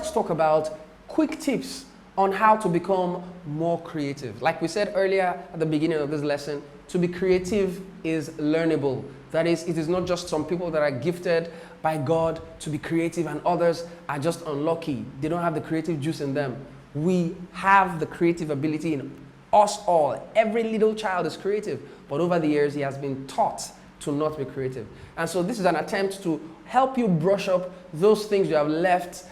let's talk about quick tips on how to become more creative. Like we said earlier at the beginning of this lesson, to be creative is learnable. That is, it is not just some people that are gifted by God to be creative and others are just unlucky. They don't have the creative juice in them. We have the creative ability in us all. Every little child is creative, but over the years he has been taught to not be creative. And so this is an attempt to help you brush up those things you have left,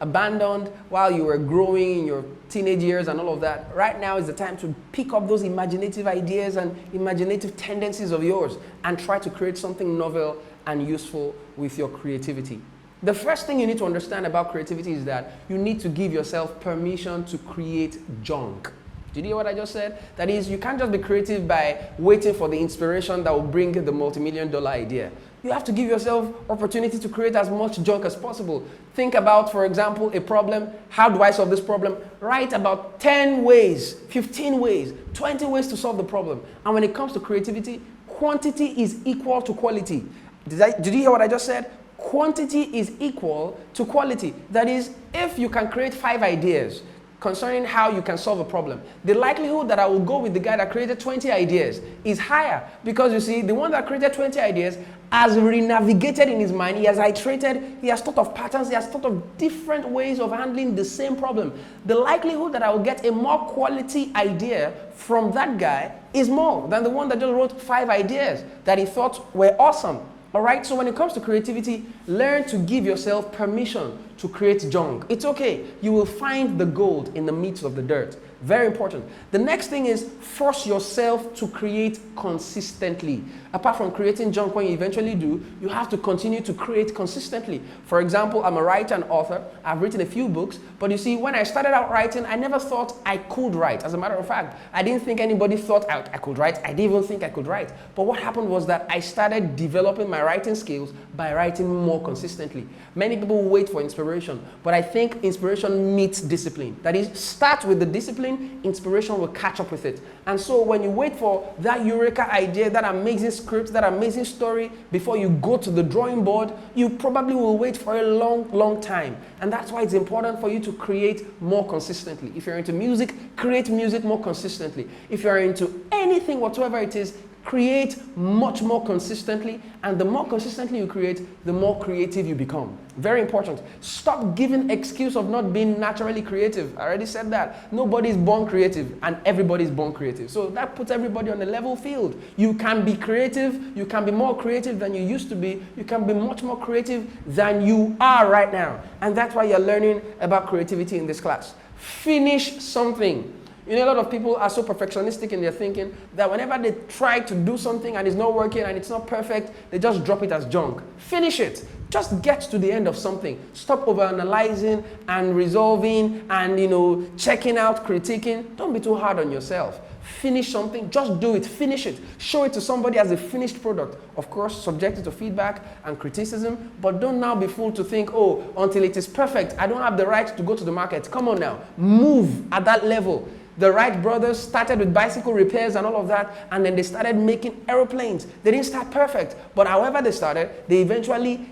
abandoned while you were growing in your teenage years and all of that. Right now is the time to pick up those imaginative ideas and imaginative tendencies of yours and try to create something novel and useful with your creativity. The first thing you need to understand about creativity is that you need to give yourself permission to create junk. Did you hear what I just said? That is, you can't just be creative by waiting for the inspiration that will bring the multi-million-dollar idea. You have to give yourself opportunity to create as much junk as possible. Think about, for example, a problem. How do I solve this problem? Write about 10 ways, 15 ways, 20 ways to solve the problem. And when it comes to creativity, quantity is equal to quality. Did you hear what I just said? Quantity is equal to quality. That is, if you can create 5 ideas concerning how you can solve a problem, the likelihood that I will go with the guy that created 20 ideas is higher, because you see, the one that created 20 ideas has re-navigated in his mind, he has iterated, he has thought of patterns, he has thought of different ways of handling the same problem. The likelihood that I will get a more quality idea from that guy is more than the one that just wrote 5 ideas that he thought were awesome. All right, so when it comes to creativity, learn to give yourself permission to create junk. It's okay. You will find the gold in the midst of the dirt. Very important. The next thing is force yourself to create consistently. Apart from creating junk when you eventually do, you have to continue to create consistently. For example, I'm a writer and author. I've written a few books, but you see, when I started out writing, I never thought I could write. As a matter of fact, I didn't think anybody thought I could write. I didn't even think I could write. But what happened was that I started developing my writing skills by writing more consistently. Many people wait for inspiration, but I think inspiration meets discipline. That is, start with the discipline, inspiration will catch up with it. And so when you wait for that eureka idea, that amazing script, that amazing story, before you go to the drawing board, you probably will wait for a long, long time. And that's why it's important for you to create more consistently. If you're into music, create music more consistently. If you're into anything whatsoever it is, create much more consistently, and the more consistently you create, the more creative you become. Very important. Stop giving excuse of not being naturally creative. I already said that. Nobody's born creative, and everybody's born creative. So that puts everybody on a level field. You can be creative, you can be more creative than you used to be, you can be much more creative than you are right now. And that's why you're learning about creativity in this class. Finish something. A lot of people are so perfectionistic in their thinking that whenever they try to do something and it's not working and it's not perfect, they just drop it as junk. Finish it. Just get to the end of something. Stop overanalyzing and resolving and, checking out, critiquing. Don't be too hard on yourself. Finish something. Just do it. Finish it. Show it to somebody as a finished product. Of course, subject it to feedback and criticism, but don't now be fooled to think, oh, until it is perfect, I don't have the right to go to the market. Come on now. Move at that level. The Wright brothers started with bicycle repairs and all of that, and then they started making aeroplanes. They didn't start perfect, but however they started, they eventually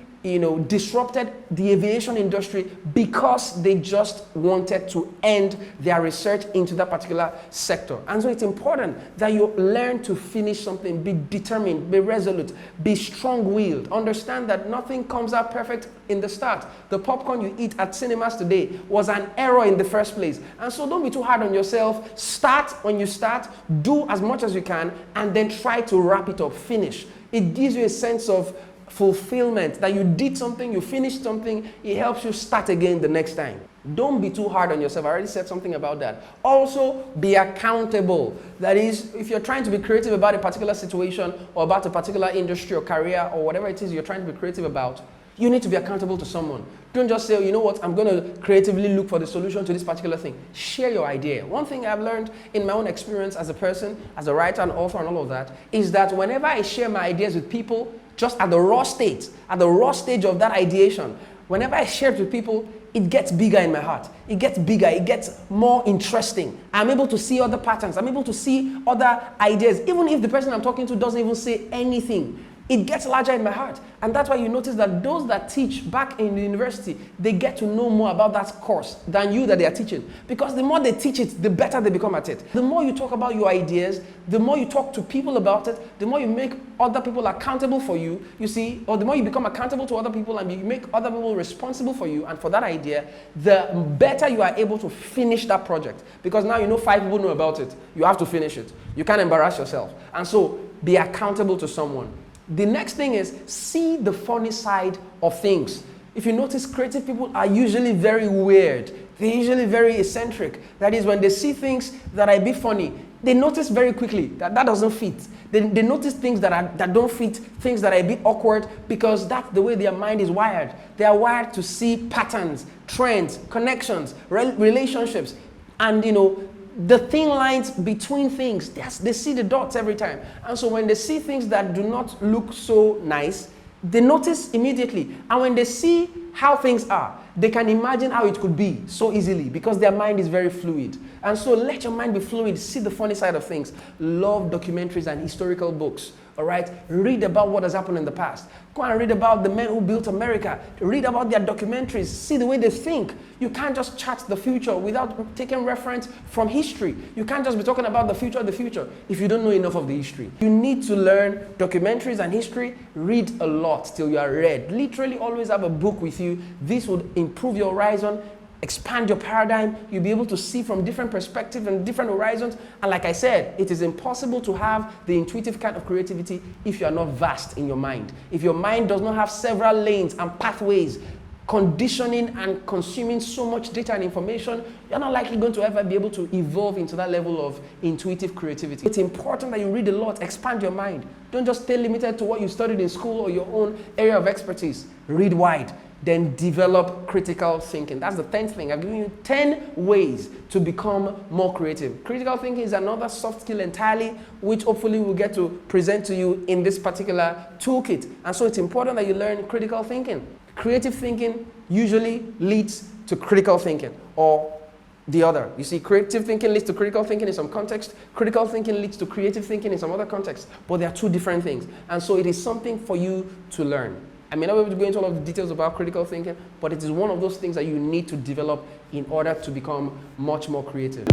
disrupted the aviation industry because they just wanted to end their research into that particular sector. And so it's important that you learn to finish something, be determined, be resolute, be strong-willed. Understand that nothing comes out perfect in the start. The popcorn you eat at cinemas today was an error in the first place. And so don't be too hard on yourself. Start when you start, do as much as you can, and then try to wrap it up, finish. It gives you a sense of fulfillment, that you did something, you finished something. It helps you start again the next time. Don't be too hard on yourself. I already said something about that. Also, be accountable. That is, if you're trying to be creative about a particular situation or about a particular industry or career or whatever it is you're trying to be creative about, you need to be accountable to someone. Don't just say, you know what, I'm going to creatively look for the solution to this particular thing. Share your idea. One thing I've learned in my own experience as a person, as a writer and author and all of that, is that whenever I share my ideas with people, just at the raw stage of that ideation, whenever I share it with people, it gets bigger in my heart. It gets bigger. It gets more interesting. I'm able to see other patterns. I'm able to see other ideas. Even if the person I'm talking to doesn't even say anything, it gets larger in my heart. And that's why you notice that those that teach back in the university, they get to know more about that course than you that they are teaching. Because the more they teach it, the better they become at it. The more you talk about your ideas, the more you talk to people about it, the more you make other people accountable for you, you see, or the more you become accountable to other people and you make other people responsible for you and for that idea, the better you are able to finish that project. Because now you know 5 people know about it. You have to finish it. You can't embarrass yourself. And so be accountable to someone. The next thing is see the funny side of things. If you notice, creative people are usually very weird. They're usually very eccentric. That is, when they see things that are a bit funny, they notice very quickly that that doesn't fit. They notice things that don't fit, things that are a bit awkward, because that's the way their mind is wired. They are wired to see patterns, trends, connections, relationships, and the thin lines between things. They see the dots every time. And so when they see things that do not look so nice, they notice immediately. And when they see how things are, they can imagine how it could be so easily, because their mind is very fluid. And so let your mind be fluid. See the funny side of things. Love documentaries and historical books. All right? Read about what has happened in the past. Go and read about the men who built America. Read about their documentaries. See the way they think. You can't just chart the future without taking reference from history. You can't just be talking about the future if you don't know enough of the history. You need to learn documentaries and history. Read a lot till you are read. Literally always have a book with you. This would improve your horizon, expand your paradigm. You'll be able to see from different perspectives and different horizons. And like I said, it is impossible to have the intuitive kind of creativity if you are not vast in your mind. If your mind does not have several lanes and pathways, conditioning and consuming so much data and information, you're not likely going to ever be able to evolve into that level of intuitive creativity. It's important that you read a lot, expand your mind. Don't just stay limited to what you studied in school or your own area of expertise. Read wide. Then develop critical thinking. That's the 10th thing. I've given you 10 ways to become more creative. Critical thinking is another soft skill entirely, which hopefully we'll get to present to you in this particular toolkit. And so it's important that you learn critical thinking. Creative thinking usually leads to critical thinking, or the other. You see, creative thinking leads to critical thinking in some context. Critical thinking leads to creative thinking in some other context. But they are two different things. And so it is something for you to learn. I may not be able to go into all of the details about critical thinking, but it is one of those things that you need to develop in order to become much more creative.